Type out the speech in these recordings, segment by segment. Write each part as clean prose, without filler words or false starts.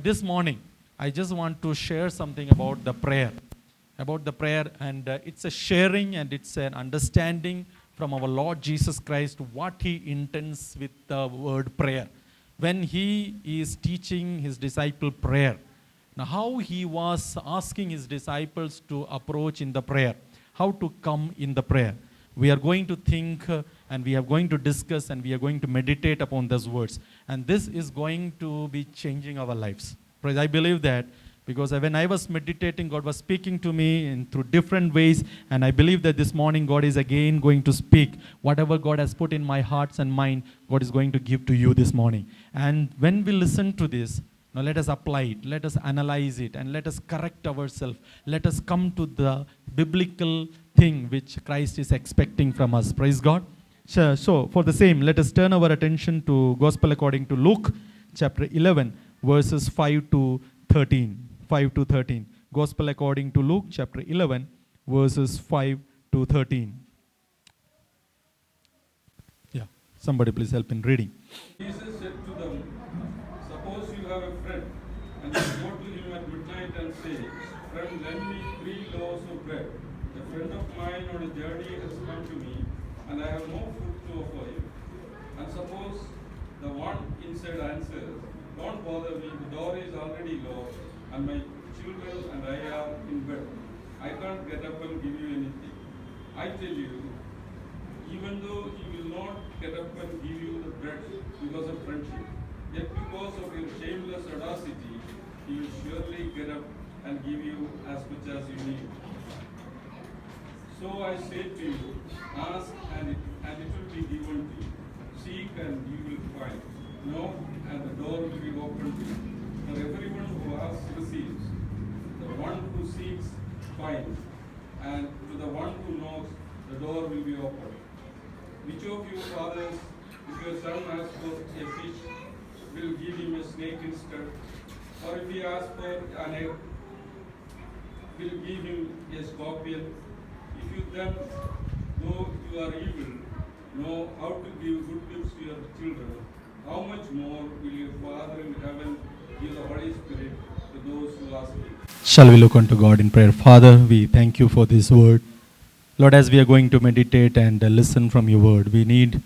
This morning, I just want to share something about the prayer. And it's a sharing and it's an understanding from our Lord Jesus Christ what He intends with the word prayer. When He is teaching His disciple prayer, now how He was asking His disciples to approach in the prayer, how to come in the prayer. We are going to think and we are going to discuss and we are going to meditate upon those words. And this is going to be changing our lives. Praise, I believe that because when I was meditating, God was speaking to me through different ways. And I believe that this morning God is again going to speak. Whatever God has put in my hearts and mind, God is going to give to you this morning. And when we listen to this, now let us apply it, let us analyze it, and let us correct ourselves. Let us come to the biblical thing which Christ is expecting from us. Praise God. So for the same, let us turn our attention to Gospel according to Luke, chapter 11, verses 5 to 13. 5 to 13. Gospel according to Luke, chapter 11, verses 5 to 13. Yeah, somebody please help in reading. Jesus said to them, suppose you have a friend, and you go to him at midnight and say, friend, lend me 3 loaves of bread. A friend of mine on a journey has come to me, and I have no food to offer him. And suppose the one inside answers, don't bother me, the door is already locked, and my children and I are in bed. I can't get up and give you anything. I tell you, even though he will not get up and give you the bread because of friendship, yet because of your shameless audacity, he will surely get up and give you as much as you need. So I say to you, ask and it will be given to you. Seek and you will find. Knock and the door will be opened to you. For everyone who asks receives. The one who seeks finds. And to the one who knocks, the door will be opened. Which of you fathers, if your son asks for a fish, will give him a snake instead? Or if he asks for an egg, will give him a scorpion? If you then, though you are evil, know how to give good gifts to your children, how much more will your Father in heaven give the Holy Spirit to those who ask Him? Shall we look unto God in prayer? Father, we thank you for this word. Lord, as we are going to meditate and listen from your word, we need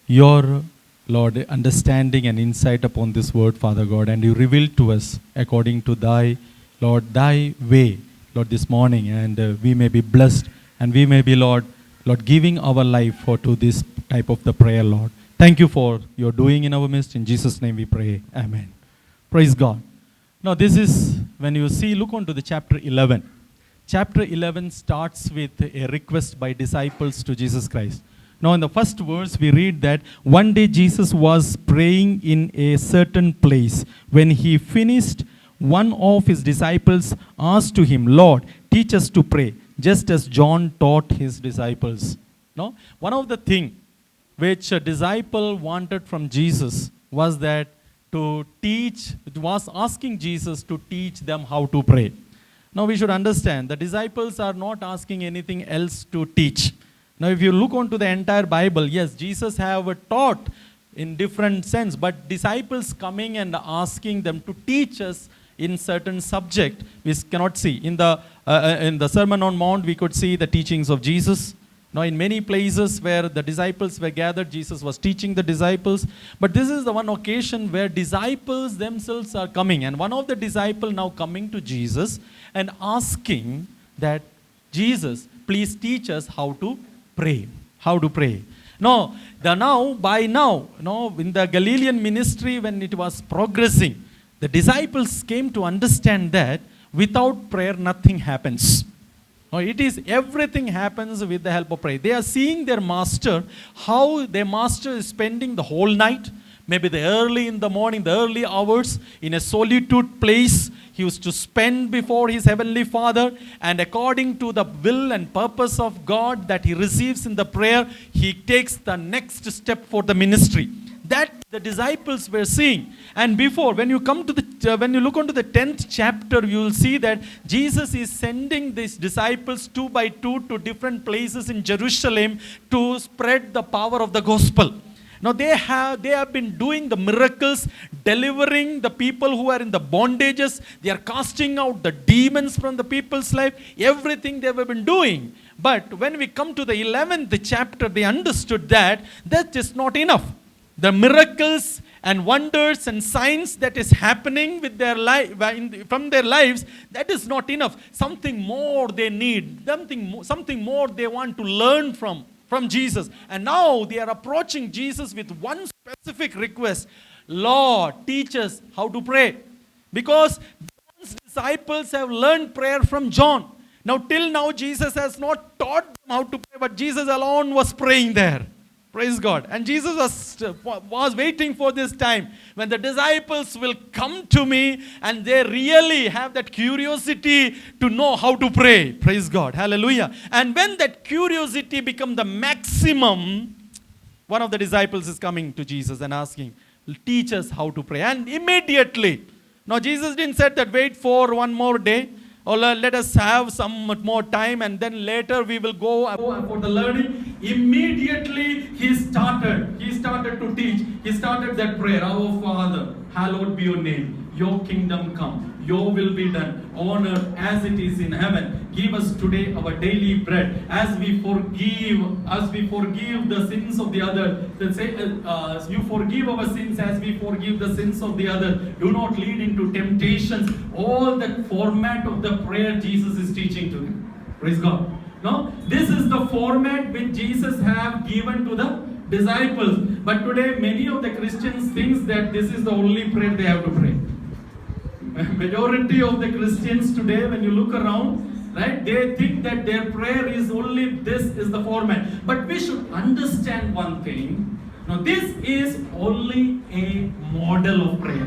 your, Lord, understanding and insight upon this word, Father God, and you reveal to us according to thy, Lord, thy way, Lord, this morning, and we may be blessed, and we may be, Lord, giving our life for to this type of the prayer, Lord. Thank you for your doing in our midst. In Jesus' name we pray. Amen. Praise God. Now this is, when you see, look on to the chapter 11. Chapter 11 starts with a request by disciples to Jesus Christ. Now in the first verse we read that one day Jesus was praying in a certain place. When he finished, one of his disciples asked to him, Lord, teach us to pray, just as John taught his disciples. No? One of the things which a disciple wanted from Jesus was that to teach, it was asking Jesus to teach them how to pray. Now we should understand, the disciples are not asking anything else to teach. Now if you look onto the entire Bible, yes, Jesus have taught in different sense, but disciples coming and asking them to teach us in certain subject, we cannot see. In the Sermon on Mount, we could see the teachings of Jesus. Now in many places where the disciples were gathered, Jesus was teaching the disciples. But this is the one occasion where disciples themselves are coming. And one of the disciples now coming to Jesus and asking that, Jesus, please teach us how to pray. How to pray. Now, in the Galilean ministry, when it was progressing, the disciples came to understand that without prayer, nothing happens. Now, it is everything happens with the help of prayer. They are seeing their master, how their master is spending the whole night, maybe the early in the morning, the early hours, in a solitude place. He used to spend before his heavenly Father, and according to the will and purpose of God that he receives in the prayer, he takes the next step for the ministry. That the disciples were seeing. And before, when you look onto the 10th chapter, you will see that Jesus is sending these disciples 2 by 2 to different places in Jerusalem to spread the power of the gospel. Now they have been doing the miracles, delivering the people who are in the bondages. They are casting out the demons from the people's life. Everything they have been doing. But when we come to the 11th chapter, they understood that is not enough. The miracles and wonders and signs that is happening with their life, from their lives, that is not enough. Something more they need. Something more they want to learn from Jesus. And now they are approaching Jesus with one specific request. Lord, teach us how to pray. Because John's disciples have learned prayer from John. Now till now Jesus has not taught them how to pray, but Jesus alone was praying there. Praise God. And Jesus was waiting for this time when the disciples will come to me and they really have that curiosity to know how to pray. Praise God. Hallelujah. And when that curiosity becomes the maximum, one of the disciples is coming to Jesus and asking, teach us how to pray. And immediately, now Jesus didn't say that wait for one more day, or let us have some more time and then later we will go for the learning. Immediately he started to teach. He started that prayer. Our Father, hallowed be your name. Your kingdom come. Your will be done on earth as it is in heaven. Give us today our daily bread, as we forgive the sins of the other. You forgive our sins as we forgive the sins of the other. Do not lead into temptations. All the format of the prayer Jesus is teaching to them. Praise God. Now, this is the format which Jesus have given to the disciples. But today, many of the Christians think that this is the only prayer they have to pray. Majority of the Christians today, when you look around, right, they think that their prayer is only this is the format. But we should understand one thing. Now, this is only a model of prayer.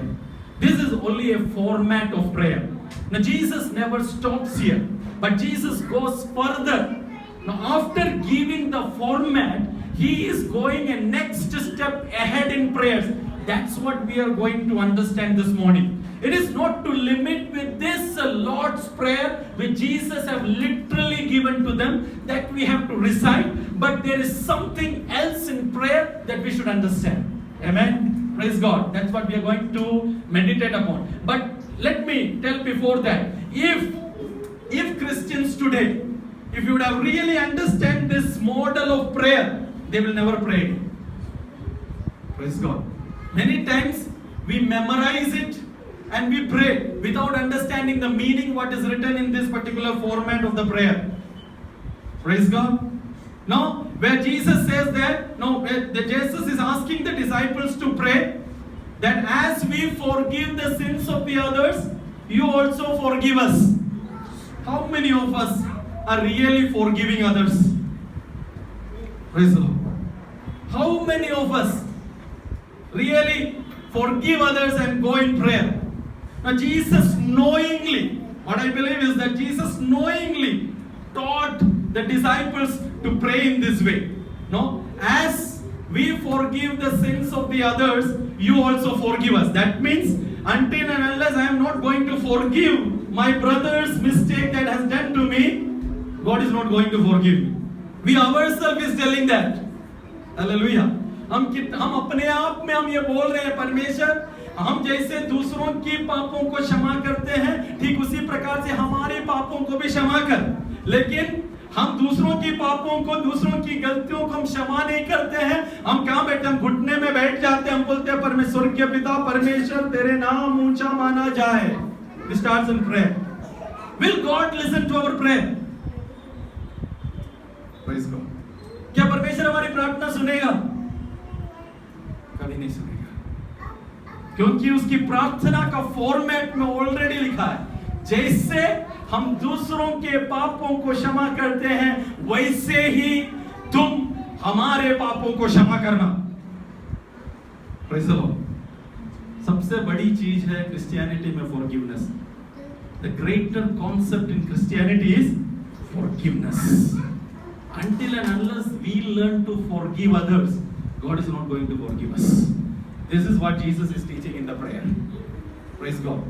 This is only a format of prayer. Now, Jesus never stops here, but Jesus goes further. Now, after giving the format, he is going a next step ahead in prayers. That's what we are going to understand this morning. It is not to limit with this Lord's Prayer, which Jesus have literally given to them, that we have to recite, but there is something else in prayer that we should understand. Amen? Praise God. That's what we are going to meditate upon. But let me tell before that, if Christians today, if you would have really understand this model of prayer, they will never pray. Praise God. Many times we memorize it and we pray without understanding the meaning what is written in this particular format of the prayer. Praise God. Now, where Jesus says that, Jesus is asking the disciples to pray that as we forgive the sins of the others, you also forgive us. How many of us are really forgiving others? Praise the Lord. How many of us really forgive others and go in prayer? Now, Jesus knowingly, what I believe is that Jesus knowingly taught the disciples to pray in this way. No, as we forgive the sins of the others, you also forgive us. That means, until and unless I am not going to forgive my brother's mistake that has done to me, God is not going to forgive me. We ourselves is telling that. Hallelujah. हम अपने आप में हम ये बोल रहे हैं, परमेश्वर हम जैसे दूसरों की पापों को क्षमा करते हैं, ठीक उसी प्रकार से हमारे पापों को भी क्षमा कर। लेकिन हम दूसरों की पापों को, दूसरों की गलतियों को हम क्षमा नहीं करते हैं। हम कहाँ बैठते, हम घुटने में बैठ जाते हैं, हम बोलते हैं परमेश्वर के पिता, परमेश्वर तेरे नाम ऊंचा माना जाए। We start in prayer. Will God listen to our prayer? Praise God. क्या परमेश्वर हमारी प्रार्थना सुनेगा? कभी नहीं सुनेगा, क्योंकि उसकी प्रार्थना का फॉर्मेट में ऑलरेडी लिखा है, जैसे हम दूसरों के पापों को क्षमा करते हैं वैसे ही तुम हमारे पापों को क्षमा करना। Praise the Lord. सबसे बड़ी चीज है क्रिश्चियनिटी में forgiveness. The greater concept in Christianity is forgiveness. Until and unless we learn to forgive others, God is not going to forgive us. This is what Jesus is teaching in the prayer. Praise God.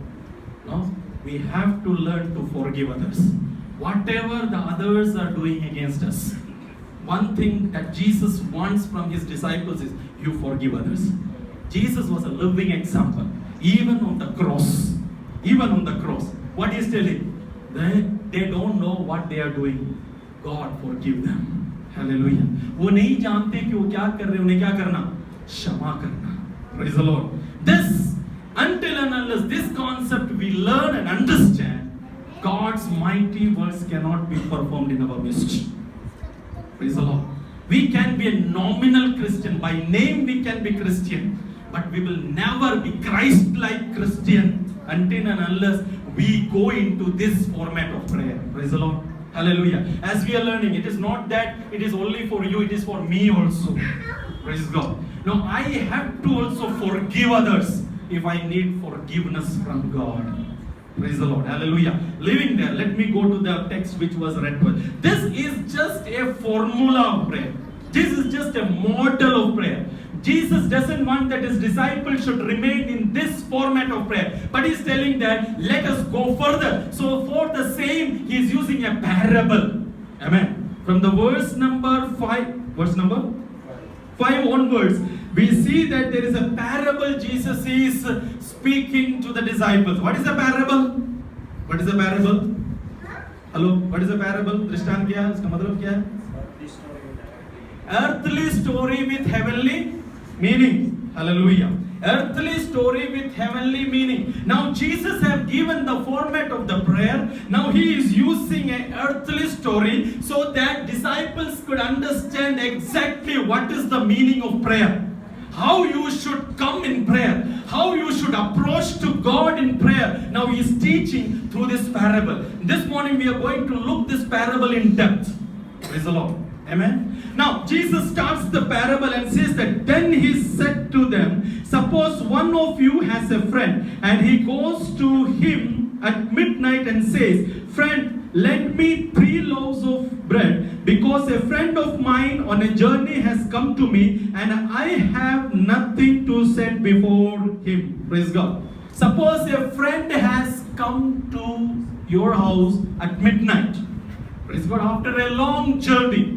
No? We have to learn to forgive others. Whatever the others are doing against us, one thing that Jesus wants from his disciples is you forgive others. Jesus was a living example. Even on the cross. Even on the cross. What he is telling? They don't know what they are doing. God forgive them. Hallelujah. वो नहीं जानते कि वो क्या कर रहे हैं, उन्हें क्या करना? क्षमा करना. Praise the Lord. This, until and unless this concept we learn and understand, God's mighty works cannot be performed in our midst. Praise the Lord. We can be a nominal Christian. By name we can be Christian. But we will never be Christ-like Christian until and unless we go into this format of prayer. Praise the Lord. Hallelujah. As we are learning, it is not that it is only for you, it is for me also. Praise God. Now I have to also forgive others if I need forgiveness from God. Praise the Lord. Hallelujah. Living there, let me go to the text which was read to us. This is just a formula of prayer. This is just a model of prayer. Jesus doesn't want that his disciples should remain in this format of prayer. But he's telling that let us go further. So for the same, he is using a parable. Amen. From the verse number 5 onwards, we see that there is a parable Jesus is speaking to the disciples. What is a parable? What is a parable? Hello, what is a parable? दृष्टांत क्या है? इसका मतलब क्या है? Earthly story with heavenly meaning. Hallelujah. Earthly story with heavenly meaning. Now Jesus have given the format of the prayer. Now he is using an earthly story so that disciples could understand exactly what is the meaning of prayer. How you should come in prayer. How you should approach to God in prayer. Now he is teaching through this parable. This morning we are going to look this parable in depth. Praise the Lord. Amen. Now Jesus starts the parable and says that then he said to them, suppose one of you has a friend and he goes to him at midnight and says, friend, lend me 3 loaves of bread because a friend of mine on a journey has come to me and I have nothing to set before him. Praise God. Suppose a friend has come to your house at midnight. Praise God. After a long journey.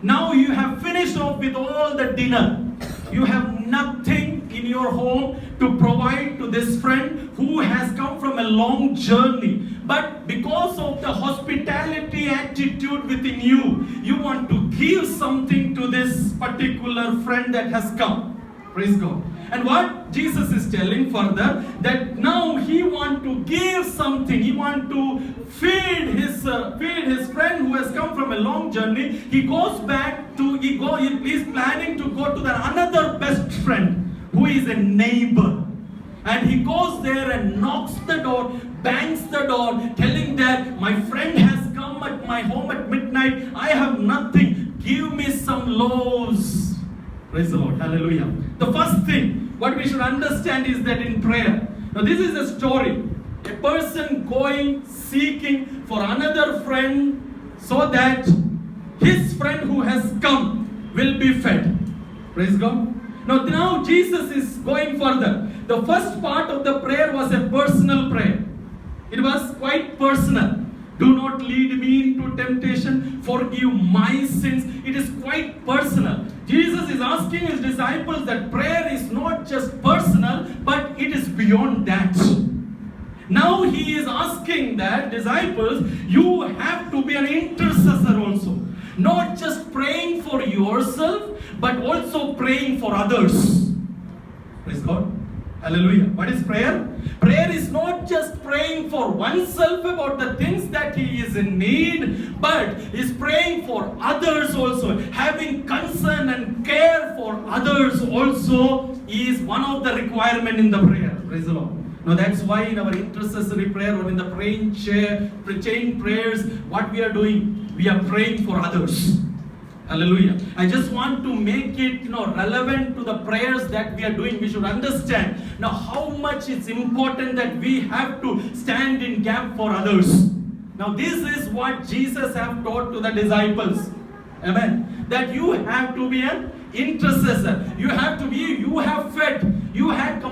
Now you have finished off with all the dinner. You have nothing in your home to provide to this friend who has come from a long journey. But because of the hospitality attitude within you, you want to give something to this particular friend that has come. Praise God. And what Jesus is telling further, that now he want to give something. He want to feed his friend who has come from a long journey. He goes back to, he's planning to go to another best friend who is a neighbor. And he goes there and knocks the door, bangs the door, telling that my friend has come at my home at midnight. I have nothing. Give me some loaves. Praise the Lord. Hallelujah. The first thing, what we should understand is that in prayer, now this is a story. A person going, seeking for another friend so that his friend who has come will be fed. Praise God. Now Jesus is going further. The first part of the prayer was a personal prayer. It was quite personal. Do not lead me into temptation. Forgive my sins. It is quite personal. Jesus is asking his disciples that prayer is not just personal, but it is beyond that. Now he is asking that disciples, you have to be an intercessor also. Not just praying for yourself, but also praying for others. Praise God. Hallelujah. What is prayer? Prayer is not just praying for oneself about the things that he is in need, but is praying for others also. Having concern and care for others also is one of the requirements in the prayer. Praise the Lord. Now that's why in our intercessory prayer or in the praying chain prayers, what we are doing, we are praying for others. Hallelujah. I just want to make it relevant to the prayers that we are doing. We should understand now how much it's important that we have to stand in gap for others. Now this is what Jesus have taught to the disciples. Amen. That you have to be an intercessor. You have fed. you had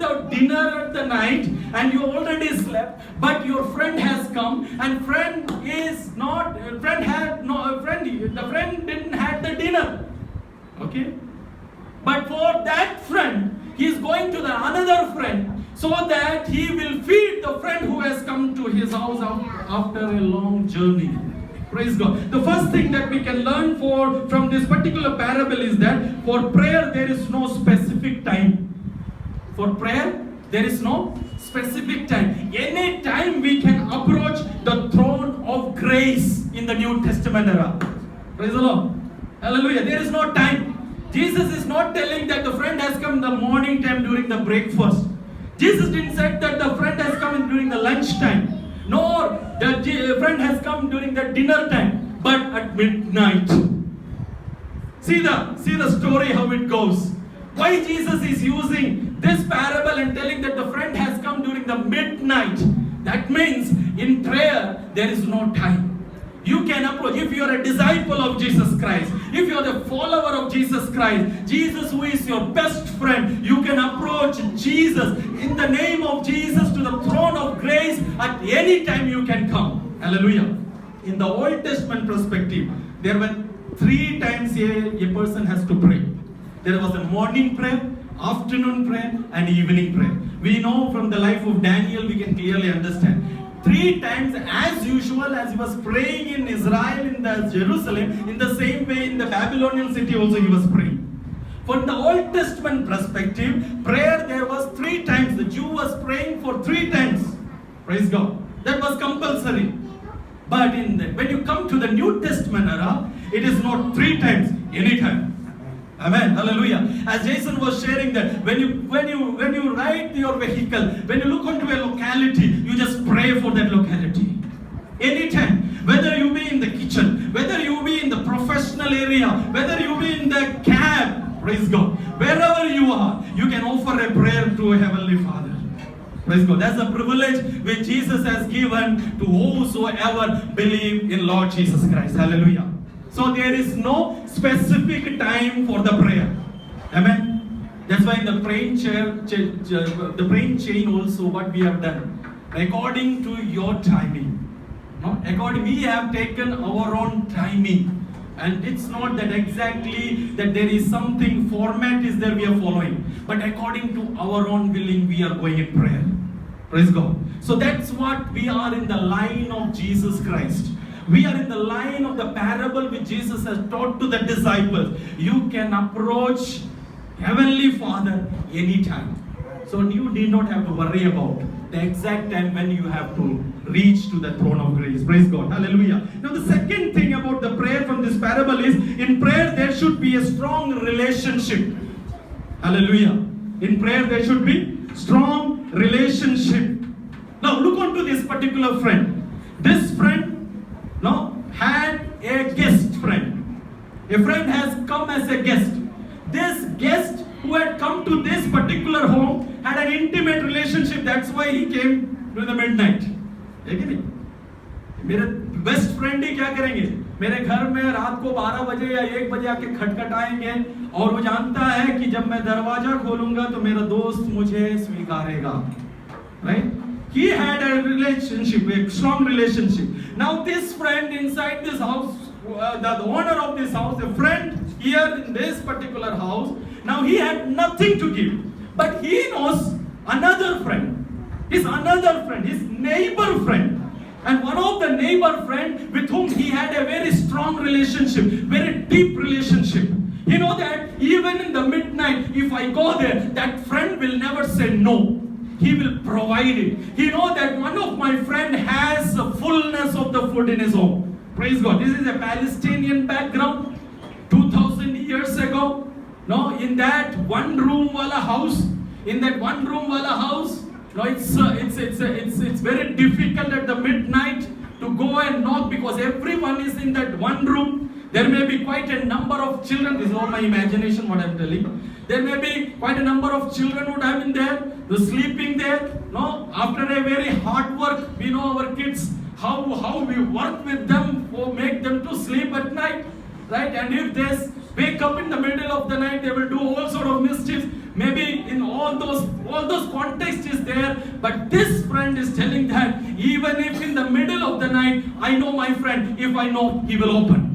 the dinner at the night and you already slept, but your friend has come and the friend didn't have the dinner. Okay? But for that friend, he is going to the another friend so that he will feed the friend who has come to his house after a long journey. Praise God. The first thing that we can learn from this particular parable is that for prayer there is no specific time. For prayer there is no specific time. Any time we can approach the throne of grace in the New Testament era. Praise the Lord. Hallelujah. There is no time. Jesus is not telling that the friend has come in the morning time during the breakfast. Jesus didn't say that the friend has come during the lunch time. Nor the friend has come during the dinner time, but at midnight. See the story how it goes. Why Jesus is using this parable and telling that the friend has come during the midnight. That means in prayer there is no time. You can approach, if you are a disciple of Jesus Christ, if you are the follower of Jesus Christ, Jesus who is your best friend, you can approach Jesus in the name of Jesus to the throne of grace at any time you can come. Hallelujah. In the Old Testament perspective, there were 3 times a person has to pray. There was a morning prayer, afternoon prayer, and evening prayer. We know from the life of Daniel, we can clearly understand. 3 times as usual as he was praying in Israel, in the Jerusalem, in the same way in the Babylonian city also he was praying. From the Old Testament perspective, prayer there was 3 times. The Jew was praying for 3 times. Praise God. That was compulsory. But when you come to the New Testament era, it is not 3 times, any time. Amen. Hallelujah. As Jason was sharing that when you ride your vehicle, when you look onto a locality, you just pray for that locality. Anytime. Whether you be in the kitchen, whether you be in the professional area, whether you be in the cab, praise God. Wherever you are, you can offer a prayer to a Heavenly Father. Praise God. That's a privilege which Jesus has given to whosoever believe in Lord Jesus Christ. Hallelujah. So there is no specific time for the prayer. Amen. That's why in the praying chain also what we have done. According to your timing. No? We have taken our own timing. And it's not that exactly that there is something format is there we are following. But according to our own willing we are going in prayer. Praise God. So that's what we are in the line of Jesus Christ. We are in the line of the parable which Jesus has taught to the disciples. You can approach Heavenly Father anytime. So you need not have to worry about the exact time when you have to reach to the throne of grace. Praise God. Hallelujah. Now the second thing about the prayer from this parable is, in prayer there should be a strong relationship. Hallelujah. In prayer there should be strong relationship. Now look onto this particular friend. This friend had a guest friend. A friend has come as a guest. This guest who had come to this particular home had an intimate relationship. That's why he came during the midnight. मेरे best friend ही क्या करेंगे? मेरे घर में रात को 12 बजे या 1 बजे आके खटखटाएंगे और वो जानता है कि जब मैं दरवाजा खोलूंगा तो मेरा दोस्त मुझे स्वीकारेगा. Right? He had a relationship, a strong relationship. Now this friend inside this house, the owner of this house, a friend here in this particular house, now he had nothing to give. But he knows another friend, his neighbor friend. And one of the neighbor friend with whom he had a very strong relationship, very deep relationship. You know that even in the midnight, if I go there, that friend will never say no. He will provide it. He knows that one of my friend has the fullness of the food in his home. Praise God. This is a Palestinian background. 2000 years ago, in that one room wala house, it's very difficult at the midnight to go and knock because everyone is in that one room. There may be quite a number of children. This is all my imagination, what I'm telling. There may be quite a number of children would have been there, sleeping there. After a very hard work, we know our kids, how we work with them, or make them to sleep at night. Right? And if wake up in the middle of the night. They will do all sort of mischiefs. Maybe in all those context is there. But this friend is telling that even if in the middle of the night, I know my friend. If I know, he will open.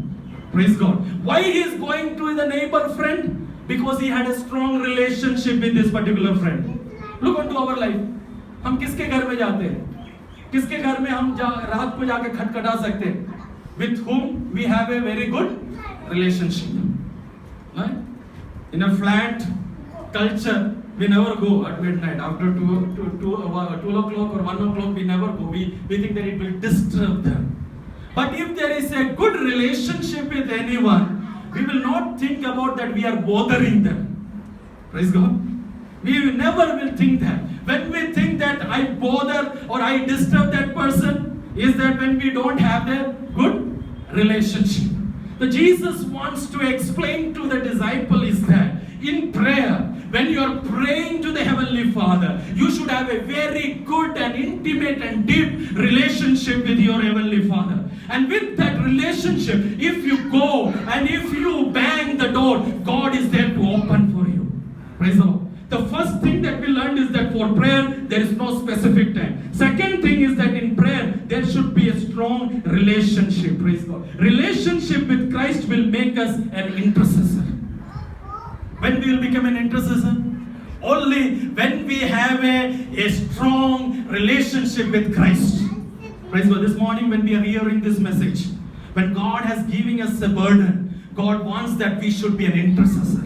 Praise God. Why he is going to the neighbor friend? Because he had a strong relationship with this particular friend. Look into our life. हम किसके घर में जाते हैं? किसके घर में हम रात को जाके खटखटा सकते हैं? With whom we have a very good relationship. Right? In a flat culture, we never go at midnight. After 2 o'clock or 1 o'clock, we never go. We think that it will disturb them. But if there is a good relationship with anyone, we will not think about that we are bothering them. Praise God. We never will think that. When we think that I bother or I disturb that person, is that when we don't have a good relationship. So Jesus wants to explain to the disciple is that in prayer, when you are praying to the Heavenly Father, you should have a very good and intimate and deep relationship with your Heavenly Father. And with that relationship, if you go and if you bang the door, God is there to open for you. Praise the Lord. The first thing that we learned is that for prayer, there is no specific time. Second thing is that in prayer, there should be a strong relationship. Praise God. Relationship with Christ will make us an intercessor. When we will become an intercessor? Only when we have a strong relationship with Christ. Praise God. This morning when we are hearing this message, when God has given us a burden, God wants that we should be an intercessor.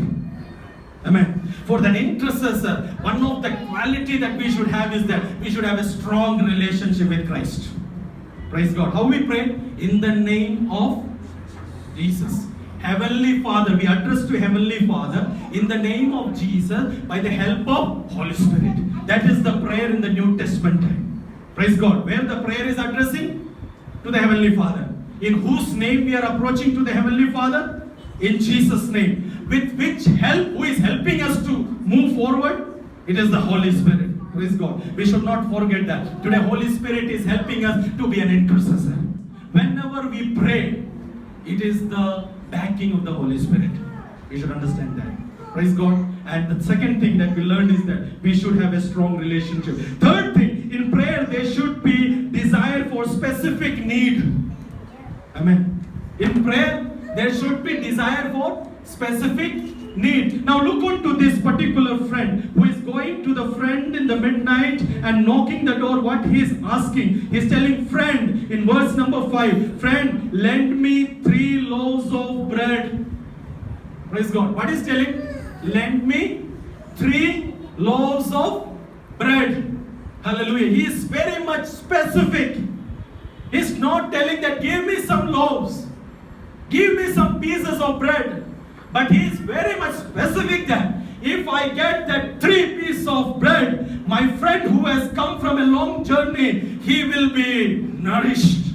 Amen. For the intercessor, one of the quality that we should have is that we should have a strong relationship with Christ. Praise God. How we pray? In the name of Jesus. Heavenly Father, we address to Heavenly Father in the name of Jesus by the help of Holy Spirit. That is the prayer in the New Testament time. Praise God. Where the prayer is addressing to the Heavenly Father. In whose name we are approaching to the Heavenly Father? In Jesus' name. With which help, who is helping us to move forward? It is the Holy Spirit. Praise God. We should not forget that. Today, Holy Spirit is helping us to be an intercessor. Whenever we pray, it is the backing of the Holy Spirit. We should understand that. Praise God. And the second thing that we learned is that we should have a strong relationship. Third thing, in prayer, there should be desire for specific need. Amen. In prayer, there should be desire for specific need. Now look on to this particular friend who is going to the friend in the midnight and knocking the door. What he is asking, he is telling friend in verse number 5, friend, lend me 3 loaves of bread. Praise God. What is telling? Lend me 3 loaves of bread. Hallelujah. He is very much specific. He is not telling that give me some loaves, give me some pieces of bread. But he is very much specific that if I get that 3 pieces of bread, my friend who has come from a long journey, he will be nourished.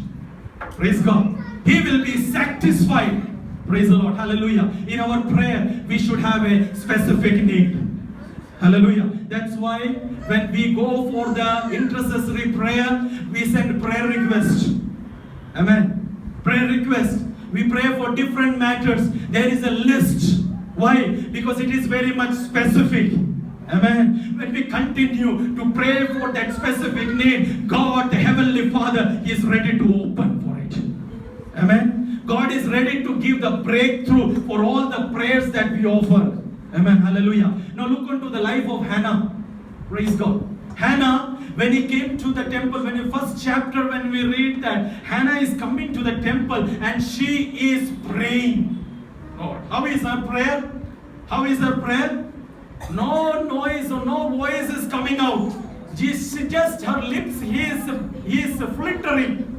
Praise God. He will be satisfied. Praise the Lord. Hallelujah. In our prayer, we should have a specific need. Hallelujah. That's why when we go for the intercessory prayer, we send prayer request. Amen. Prayer request. We pray for different matters. There is a list. Why? Because it is very much specific. Amen. When we continue to pray for that specific need, God, the Heavenly Father, is ready to open for it. Amen. God is ready to give the breakthrough for all the prayers that we offer. Amen. Hallelujah. Now look into the life of Hannah. Praise God. Hannah, when he came to the temple, when in first chapter, when we read that Hannah is coming to the temple and she is praying. God, how is her prayer? How is her prayer? No noise or no voice is coming out. Just her lips, he is flittering.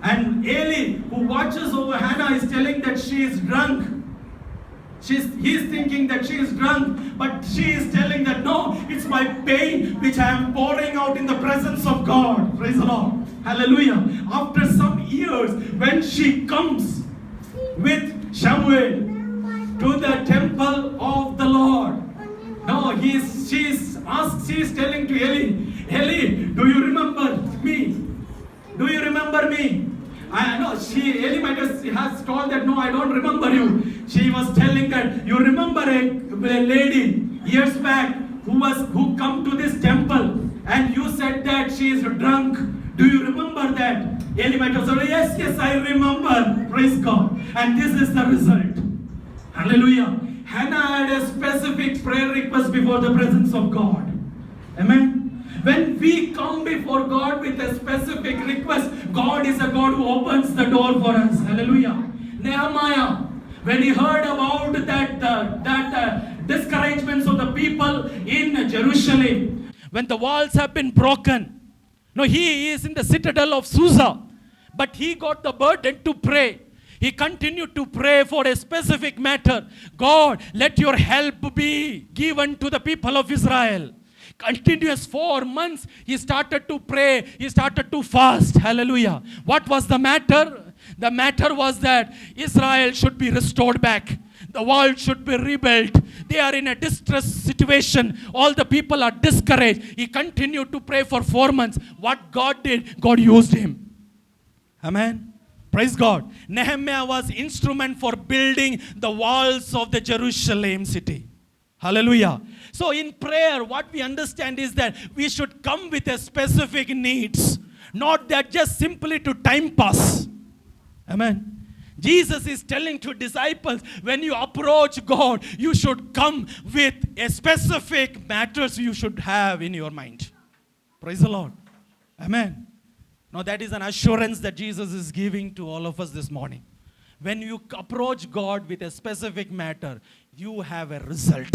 And Eli, who watches over Hannah, is telling that she is drunk. He is thinking that she is drunk, but she is telling that no, it's my pain which I am pouring out in the presence of God. Praise the Lord. Hallelujah. After some years, when she comes with Samuel to the temple of the Lord, no, she is telling to Eli, Eli, do you remember me? Do you remember me? I know Elimelech has told that, no, I don't remember you. She was telling that, you remember a lady years back who come to this temple and you said that she is drunk. Do you remember that? Elimelech said, yes, I remember. Praise God. And this is the result. Hallelujah. Hannah had a specific prayer request before the presence of God. Amen. When we come before God with a specific request, God is a God who opens the door for us. Hallelujah. Nehemiah, when he heard about that discouragements of the people in Jerusalem, when the walls have been broken, no, he is in the citadel of Susa, but he got the burden to pray. He continued to pray for a specific matter. God, let your help be given to the people of Israel. Continuous 4 months, he started to pray. He started to fast. Hallelujah. What was the matter? The matter was that Israel should be restored back. The world should be rebuilt. They are in a distress situation. All the people are discouraged. He continued to pray for 4 months. What God did, God used him. Amen. Praise God. Nehemiah was instrument for building the walls of the Jerusalem city. Hallelujah. So in prayer, what we understand is that we should come with a specific needs. Not that just simply to time pass. Amen. Jesus is telling to disciples, when you approach God, you should come with a specific matters you should have in your mind. Praise the Lord. Amen. Now that is an assurance that Jesus is giving to all of us this morning. When you approach God with a specific matter, you have a result.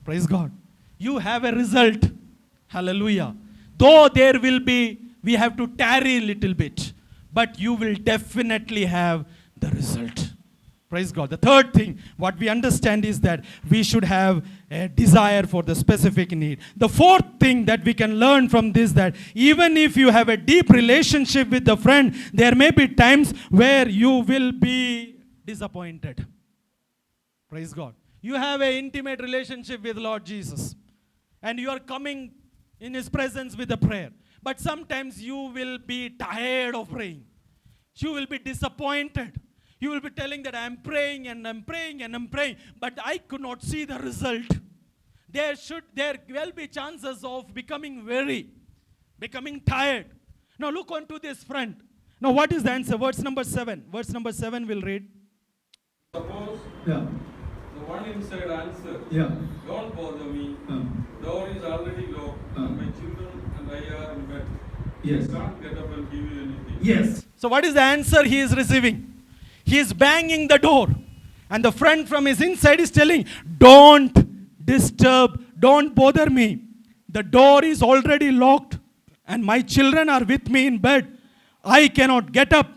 Praise God. You have a result. Hallelujah. Though there will be, we have to tarry a little bit, but you will definitely have the result. Praise God. The third thing, what we understand is that we should have a desire for the specific need. The fourth thing that we can learn from this, that even if you have a deep relationship with the friend, there may be times where you will be disappointed. Praise God. You have an intimate relationship with Lord Jesus, and you are coming in His presence with a prayer. But sometimes you will be tired of praying. You will be disappointed. You will be telling that I am praying and I'm praying and I'm praying, but I could not see the result. There will be chances of becoming weary, becoming tired. Now look onto this friend. Now what is the answer? Verse number 7. Verse number 7 we'll read. Suppose Yeah. the one inside answered, Yeah. don't bother me. Door is already locked. And my children and I are in bed. Yes. I can't get up and give you anything. Yes. So what is the answer he is receiving? He is banging the door. And the friend from his inside is telling, don't disturb, don't bother me. The door is already locked and my children are with me in bed. I cannot get up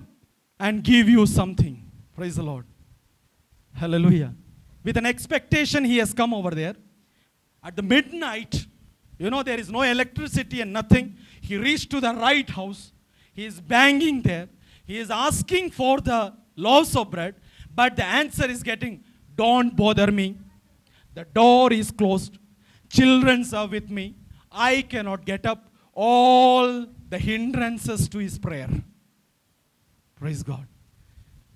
and give you something. Praise the Lord. Hallelujah. With an expectation he has come over there. At the midnight, there is no electricity and nothing. He reached to the right house. He is banging there. He is asking for the loaves of bread. But the answer is getting, don't bother me. The door is closed. Children are with me. I cannot get up. All the hindrances to his prayer. Praise God.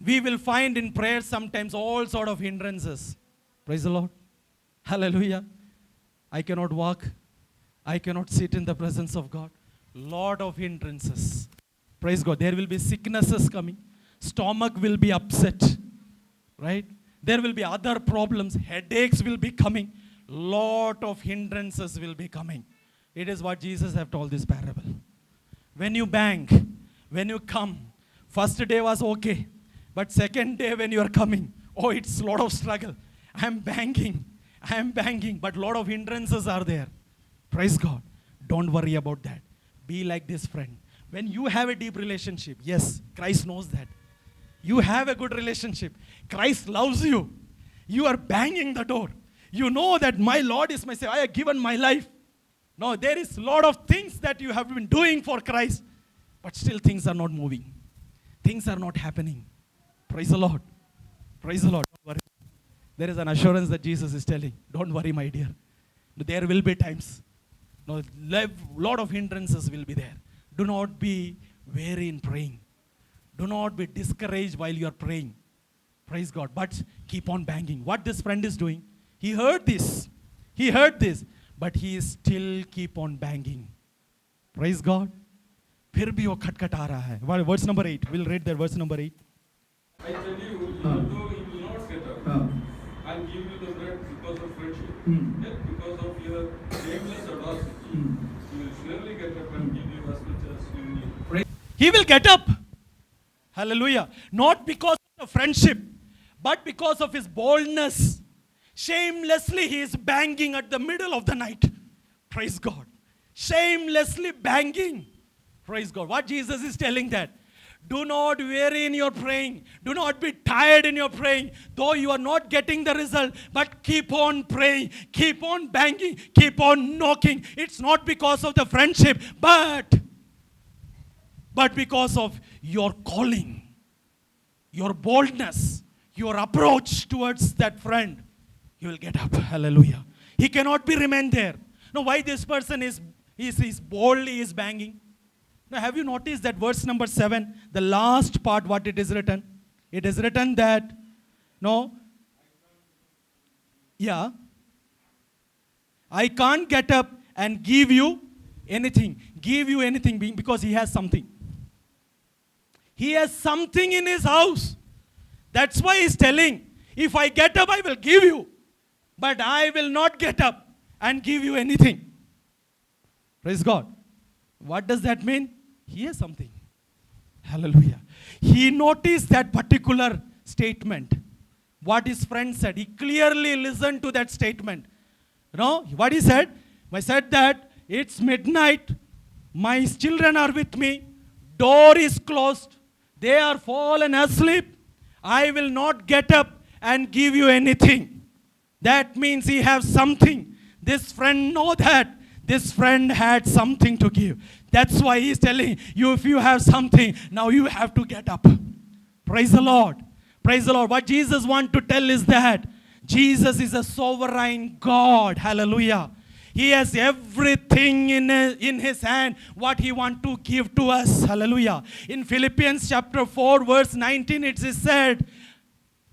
We will find in prayer sometimes all sort of hindrances. Praise the Lord. Hallelujah. I cannot walk. I cannot sit in the presence of God. Lot of hindrances. Praise God. There will be sicknesses coming. Stomach will be upset. Right? There will be other problems. Headaches will be coming. Lot of hindrances will be coming. It is what Jesus have told this parable. When you bang, when you come, first day was okay. But second day when you are coming, it's a lot of struggle. I am banging, but lot of hindrances are there. Praise God. Don't worry about that. Be like this friend. When you have a deep relationship, yes, Christ knows that. You have a good relationship. Christ loves you. You are banging the door. You know that my Lord is my Savior. I have given my life. No, there is a lot of things that you have been doing for Christ, but still things are not moving. Things are not happening. Praise the Lord. Praise the Lord. Don't worry. There is an assurance that Jesus is telling. Don't worry, my dear. There will be times. No, lot of hindrances will be there. Do not be weary in praying. Do not be discouraged while you are praying. Praise God. But keep on banging. What this friend is doing, he heard this. He heard this. But he is still keep on banging. Praise God. फिर भी वो खटखट आ रहा है. Verse number 8. We'll read that verse number 8. I tell you, even though he will not get up and give you the bread because of friendship, yet because of your shameless audacity, he will surely get up and give you as much as you need. He will get up. Hallelujah. Not because of friendship, but because of his boldness. Shamelessly he is banging at the middle of the night. Praise God. Shamelessly banging. Praise God. What Jesus is telling that. Do not weary in your praying. Do not be tired in your praying. Though you are not getting the result, but keep on praying. Keep on banging. Keep on knocking. It's not because of the friendship, but because of your calling, your boldness, your approach towards that friend. You will get up. Hallelujah. He cannot be remain there. Now, why this person is boldly is banging? Now, have you noticed that verse number 7, the last part, what it is written? It is written that, I can't get up and give you anything. Give you anything because he has something. He has something in his house. That's why he's telling, if I get up, I will give you. But I will not get up and give you anything. Praise God. What does that mean? He has something. Hallelujah. He noticed that particular statement. What his friend said. He clearly listened to that statement. What he said? I said that it's midnight. My children are with me. Door is closed. They are fallen asleep. I will not get up and give you anything. That means he has something. This friend know that. This friend had something to give. That's why he's telling you, if you have something, now you have to get up. Praise the Lord. Praise the Lord. What Jesus wants to tell is that Jesus is a sovereign God. Hallelujah. He has everything in his hand, what he wants to give to us. Hallelujah. In Philippians chapter 4, verse 19, it is said,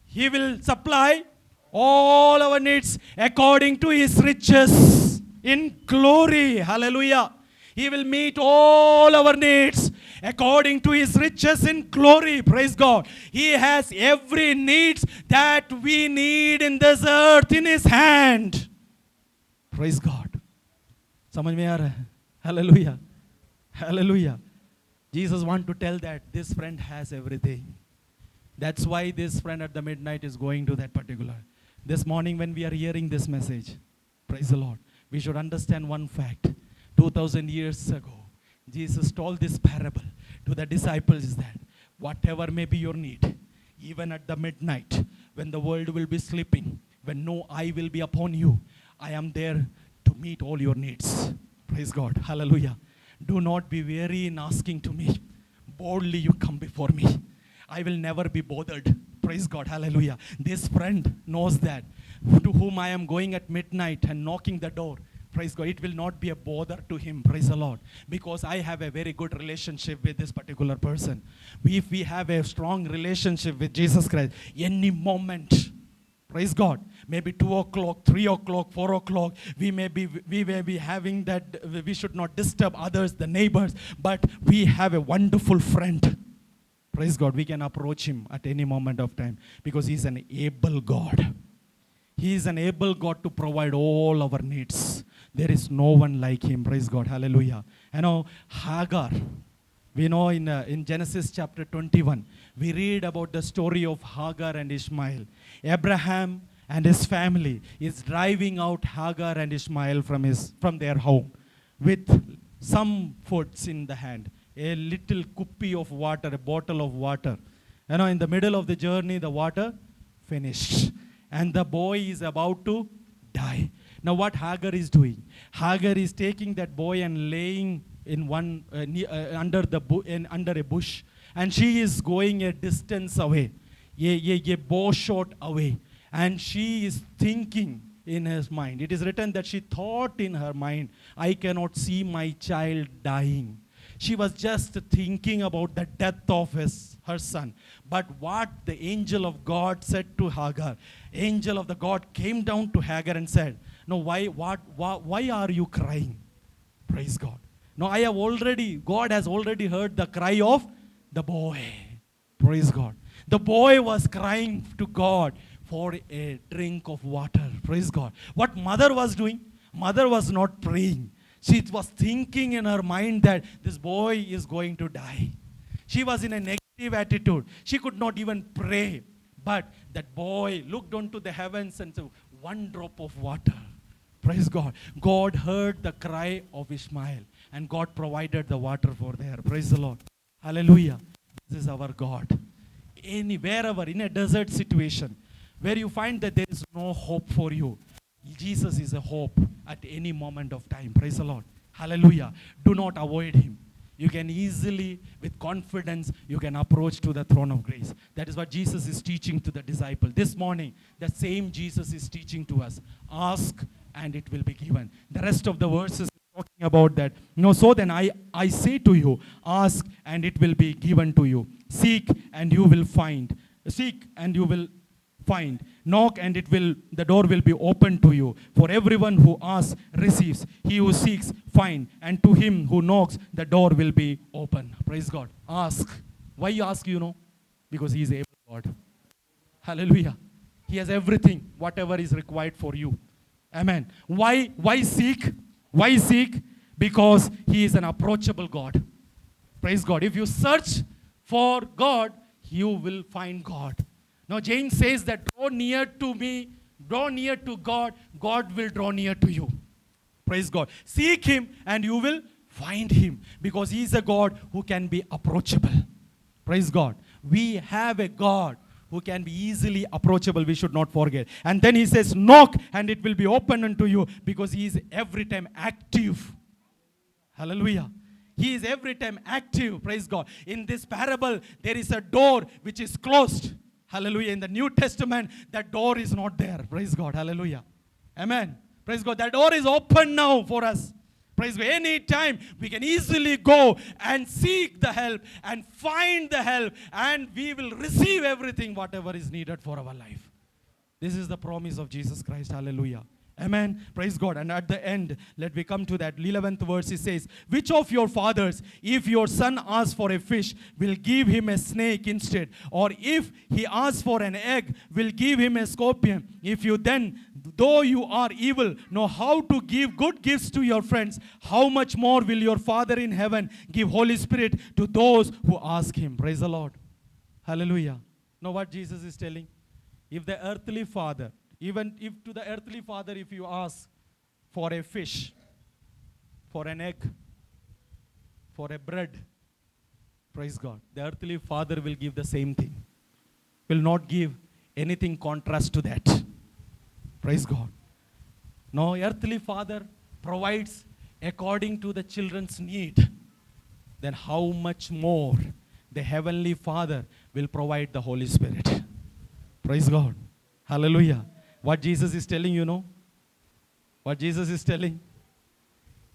he will supply all our needs according to his riches in glory. Hallelujah. He will meet all our needs according to his riches in glory. Praise God. He has every needs that we need in this earth in his hand. Praise God. समझ में आ रहा है? Hallelujah. Hallelujah. Jesus wants to tell that this friend has everything. That's why this friend at the midnight is going to that particular. This morning when we are hearing this message, praise the Lord, we should understand one fact. 2000 years ago, Jesus told this parable to the disciples is that whatever may be your need, even at the midnight, when the world will be sleeping, when no eye will be upon you, I am there to meet all your needs. Praise God. Hallelujah. Do not be weary in asking to me. Boldly you come before me. I will never be bothered. Praise God. Hallelujah. This friend knows that to whom I am going at midnight and knocking the door. Praise God. It will not be a bother to him. Praise the Lord. Because I have a very good relationship with this particular person. If we have a strong relationship with Jesus Christ, any moment, praise God, maybe 2 o'clock, 3 o'clock, 4 o'clock, we may be having that, we should not disturb others, the neighbors, but we have a wonderful friend. Praise God, we can approach him at any moment of time because he's an able God. He is an able God to provide all our needs. There is no one like him. Praise God. Hallelujah. Hagar. We know in Genesis chapter 21, we read about the story of Hagar and Ishmael. Abraham and his family is driving out Hagar and Ishmael from their home with some foods in the hand. A little kupi of water, a bottle of water. In the middle of the journey, the water finished. And the boy is about to die. Now what Hagar is doing? Hagar is taking that boy and laying in one under a bush, and she is going a distance away, a bow shot away, and she is thinking in her mind. It is written that she thought in her mind, I cannot see my child dying. She was just thinking about the death of her son. But what the angel of God said to Hagar, angel of the God came down to Hagar and said, no, why are you crying? Praise God. No, God has already heard the cry of the boy. Praise God. The boy was crying to God for a drink of water. Praise God. What mother was doing? Mother was not praying. She was thinking in her mind that this boy is going to die. She was in a negative attitude. She could not even pray. But that boy looked onto the heavens and said, one drop of water. Praise God. God heard the cry of Ishmael and God provided the water for there. Praise the Lord. Hallelujah. This is our God. Wherever, in a desert situation, where you find that there is no hope for you, Jesus is a hope at any moment of time. Praise the Lord. Hallelujah. Do not avoid him. You can easily, with confidence, you can approach to the throne of grace. That is what Jesus is teaching to the disciple. This morning, the same Jesus is teaching to us. Ask and it will be given. The rest of the verses talking about that. No, so then I say to you, ask and it will be given to you. Seek and you will find. Seek and you will find. Knock and the door will be opened to you. For everyone who asks receives. He who seeks finds. And to him who knocks, the door will be open. Praise God. Ask. Why you ask, Because he is able God. Hallelujah. He has everything, whatever is required for you. Amen. Why seek? Why seek? Because he is an approachable God. Praise God. If you search for God, you will find God. Now James says that draw near to me, draw near to God, God will draw near to you. Praise God. Seek him and you will find him because he is a God who can be approachable. Praise God. We have a God who can be easily approachable, we should not forget. And then he says, knock and it will be open unto you because he is every time active. Hallelujah. He is every time active. Praise God. In this parable, there is a door which is closed. Hallelujah. In the New Testament, that door is not there. Praise God. Hallelujah. Amen. Praise God. That door is open now for us. Praise God. Any time we can easily go and seek the help and find the help and we will receive everything whatever is needed for our life. This is the promise of Jesus Christ. Hallelujah. Amen. Praise God. And at the end, let me come to that 11th verse. It says, which of your fathers, if your son asks for a fish, will give him a snake instead? Or if he asks for an egg, will give him a scorpion? If you then, though you are evil, know how to give good gifts to your friends, how much more will your Father in heaven give Holy Spirit to those who ask him? Praise the Lord. Hallelujah. Know what Jesus is telling? If the earthly father, even if to the earthly father, if you ask for a fish, for an egg, for a bread, praise God, the earthly father will give the same thing. Will not give anything contrast to that. Praise God. No, earthly father provides according to the children's need. Then how much more the heavenly Father will provide the Holy Spirit. Praise God. Hallelujah. What Jesus is telling, what Jesus is telling,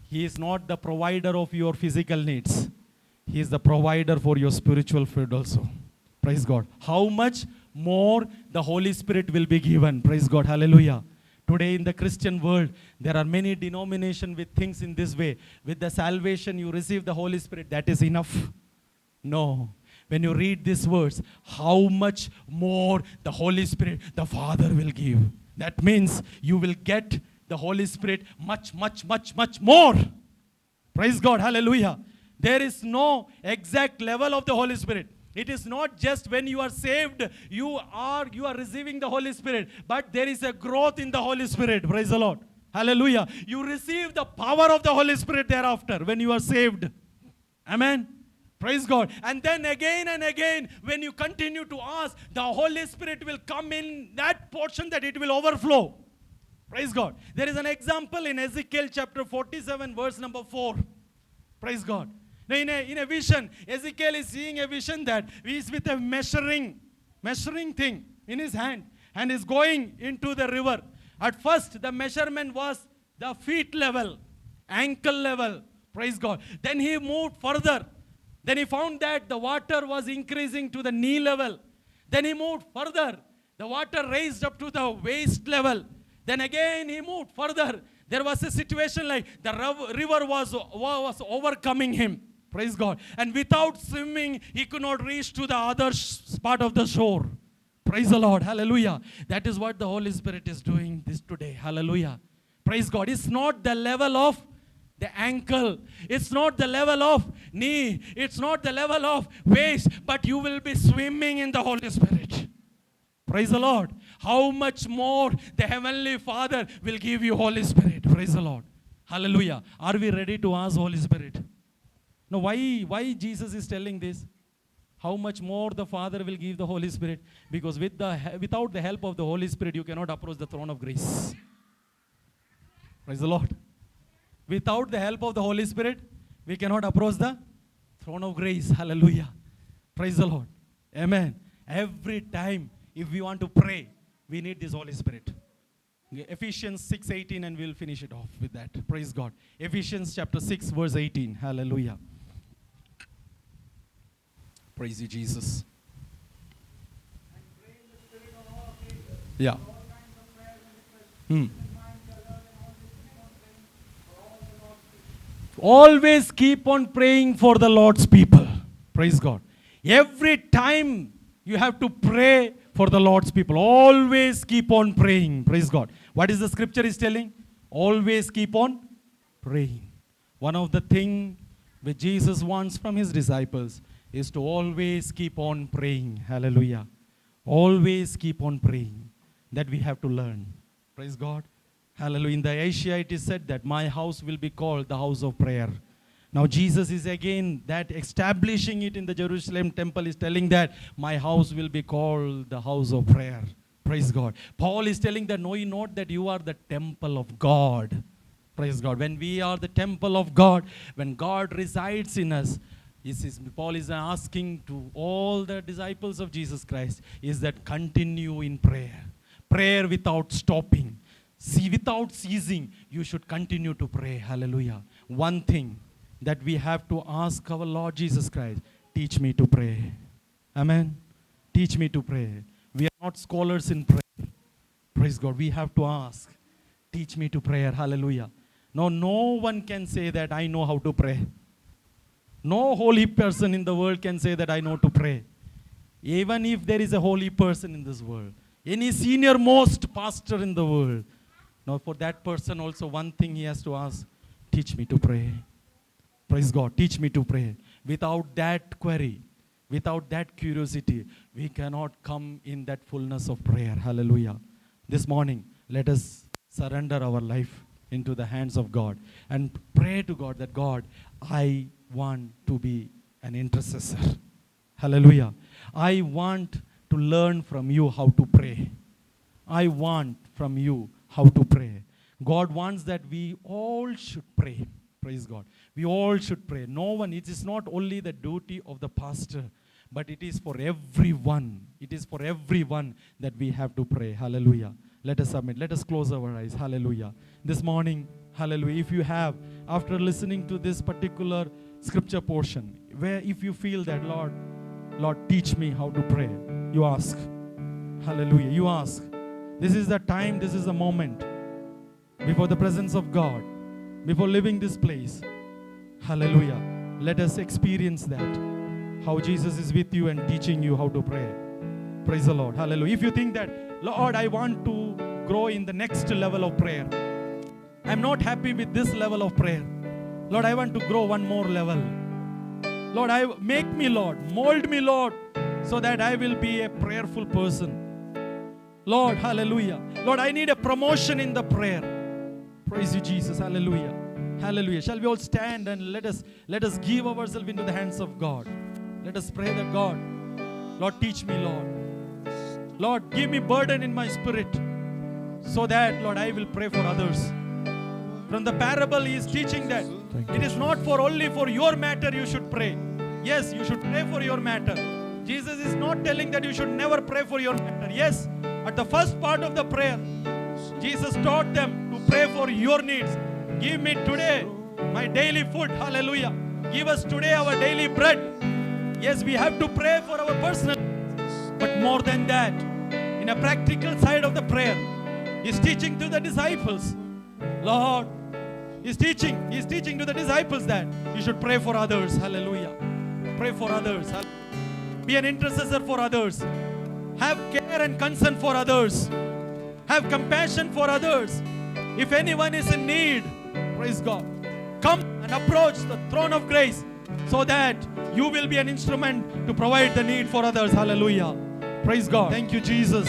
he is not the provider of your physical needs. He is the provider for your spiritual food also. Praise God. How much more the Holy Spirit will be given. Praise God. Hallelujah. Today in the Christian world, there are many denominations with things in this way. With the salvation, you receive the Holy Spirit. That is enough. No. When you read this verse, how much more the Holy Spirit, the Father will give. That means you will get the Holy Spirit much, much, much, much more. Praise God. Hallelujah. There is no exact level of the Holy Spirit. It is not just when you are saved, you are receiving the Holy Spirit. But there is a growth in the Holy Spirit. Praise the Lord. Hallelujah. You receive the power of the Holy Spirit thereafter when you are saved. Amen. Praise God. And then again and again, when you continue to ask, the Holy Spirit will come in that portion that it will overflow. Praise God. There is an example in Ezekiel chapter 47, verse number 4. Praise God. Now in a vision, Ezekiel is seeing a vision that he is with a measuring thing in his hand and is going into the river. At first, the measurement was the feet level, ankle level, Praise God. Then he moved further. Then he found that the water was increasing to the knee level. Then he moved further. The water raised up to the waist level. Then again he moved further. There was a situation like the river was overcoming him. Praise God. And without swimming, he could not reach to the other part of the shore. Praise the Lord. Hallelujah. That is what the Holy Spirit is doing this today. Hallelujah. Praise God. It's not the level of the ankle. It's not the level of knee. It's not the level of waist. But you will be swimming in the Holy Spirit. Praise the Lord. How much more the Heavenly Father will give you Holy Spirit. Praise the Lord. Hallelujah. Are we ready to ask Holy Spirit? Now, why Jesus is telling this? How much more the Father will give the Holy Spirit? Because without the help of the Holy Spirit, you cannot approach the throne of grace. Praise the Lord. Without the help of the Holy Spirit, we cannot approach the throne of grace. Hallelujah. Praise the Lord. Amen. Every time, if we want to pray, we need this Holy Spirit. Ephesians 6:18, and we'll finish it off with that. Praise God. Ephesians chapter 6, verse 18. Hallelujah. Praise you, Jesus. Yeah. Always keep on praying for the Lord's people. Praise God. Every time you have to pray for the Lord's people. Always keep on praying. Praise God. What is the scripture is telling? Always keep on praying. One of the things which Jesus wants from his disciples is to always keep on praying. Hallelujah. Always keep on praying. That we have to learn. Praise God. Hallelujah. In the Asia it is said that my house will be called the house of prayer. Now Jesus is again that establishing it in the Jerusalem temple is telling that my house will be called the house of prayer. Praise God. Paul is telling that know ye not that you are the temple of God. Praise God. When we are the temple of God, when God resides in us, Paul is asking to all the disciples of Jesus Christ is that continue in prayer. Prayer without stopping. See, without ceasing, you should continue to pray. Hallelujah. One thing that we have to ask our Lord Jesus Christ, teach me to pray. Amen. Teach me to pray. We are not scholars in prayer. Praise God. We have to ask, teach me to pray. Hallelujah. No one can say that I know how to pray. No holy person in the world can say that I know to pray. Even if there is a holy person in this world, any senior most pastor in the world, now for that person also one thing he has to ask, teach me to pray. Praise God, teach me to pray. Without that query, without that curiosity, we cannot come in that fullness of prayer. Hallelujah. This morning, let us surrender our life into the hands of God and pray to God that God, I want to be an intercessor. Hallelujah. I want to learn from you how to pray. I want from you how to pray. God wants that we all should pray. Praise God. We all should pray. No one, it is not only the duty of the pastor, but it is for everyone. It is for everyone that we have to pray. Hallelujah. Let us submit. Let us close our eyes. Hallelujah. This morning, hallelujah, if you have, after listening to this particular scripture portion, where if you feel that, Lord, teach me how to pray, you ask. Hallelujah. You ask. This is the time, this is the moment before the presence of God, before leaving this place. Hallelujah. Let us experience that. How Jesus is with you and teaching you how to pray. Praise the Lord. Hallelujah. If you think that, Lord, I want to grow in the next level of prayer. I'm not happy with this level of prayer. Lord, I want to grow one more level. Lord, make me, Lord. Mold me, Lord, so that I will be a prayerful person. Lord, hallelujah. Lord, I need a promotion in the prayer. Praise you, Jesus. Hallelujah. Hallelujah. Shall we all stand and let us give ourselves into the hands of God. Let us pray that God, Lord, teach me, Lord. Lord, give me burden in my spirit so that, Lord, I will pray for others. From the parable, he is teaching that it is not for only for your matter you should pray. Yes, you should pray for your matter. Jesus is not telling that you should never pray for your matter. Yes, at the first part of the prayer, Jesus taught them to pray for your needs. Give me today my daily food. Hallelujah. Give us today our daily bread. Yes, we have to pray for our personal, but more than that, in a practical side of the prayer, He's teaching to the disciples. Lord, He's teaching to the disciples that you should pray for others. Hallelujah. Pray for others. Be an intercessor for others. Have care and concern for others. Have compassion for others. If anyone is in need, praise God, come and approach the throne of grace so that you will be an instrument to provide the need for others. Hallelujah. Praise God. Thank you, Jesus.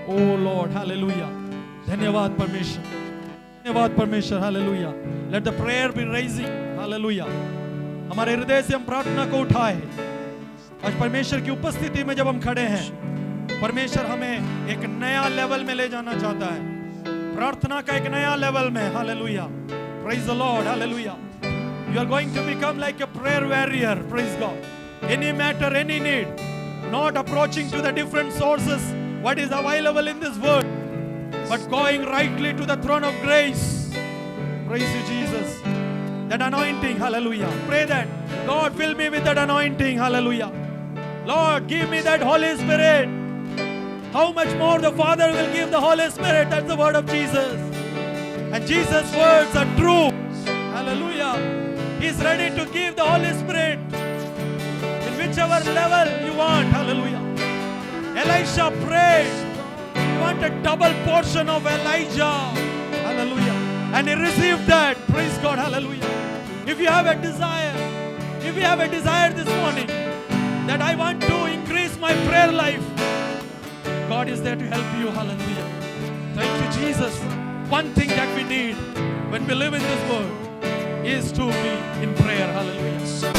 Oh Lord. Hallelujah. Dhanyavad Parmeshwar. Dhanyavad Parmeshwar. Hallelujah. Let the prayer be rising. Hallelujah. हमारे हृदय से हम प्रार्थना को उठाए। आज परमेश्वर की उपस्थिति में जब हम खड़े हैं, परमेश्वर हमें एक नया लेवल में ले जाना चाहता है, प्रार्थना का एक नया लेवल में। Hallelujah, praise the Lord, hallelujah. You are going to become like a prayer warrior, praise God. Any matter, any need, not approaching to the different sources, what is available in this world, but going rightly to the throne of grace. Praise you, Jesus. That anointing, hallelujah. Pray that, God, fill me with that anointing, hallelujah. Lord, give me that Holy Spirit. How much more the Father will give the Holy Spirit. That's the word of Jesus. And Jesus' words are true. Hallelujah. He's ready to give the Holy Spirit in whichever level you want. Hallelujah. Elisha prayed. He wanted double portion of Elijah. Hallelujah. And he received that. Praise God. Hallelujah. If you have a desire this morning that I want to increase my prayer life, God is there to help you. Hallelujah. Thank you, Jesus. One thing that we need when we live in this world is to be in prayer. Hallelujah.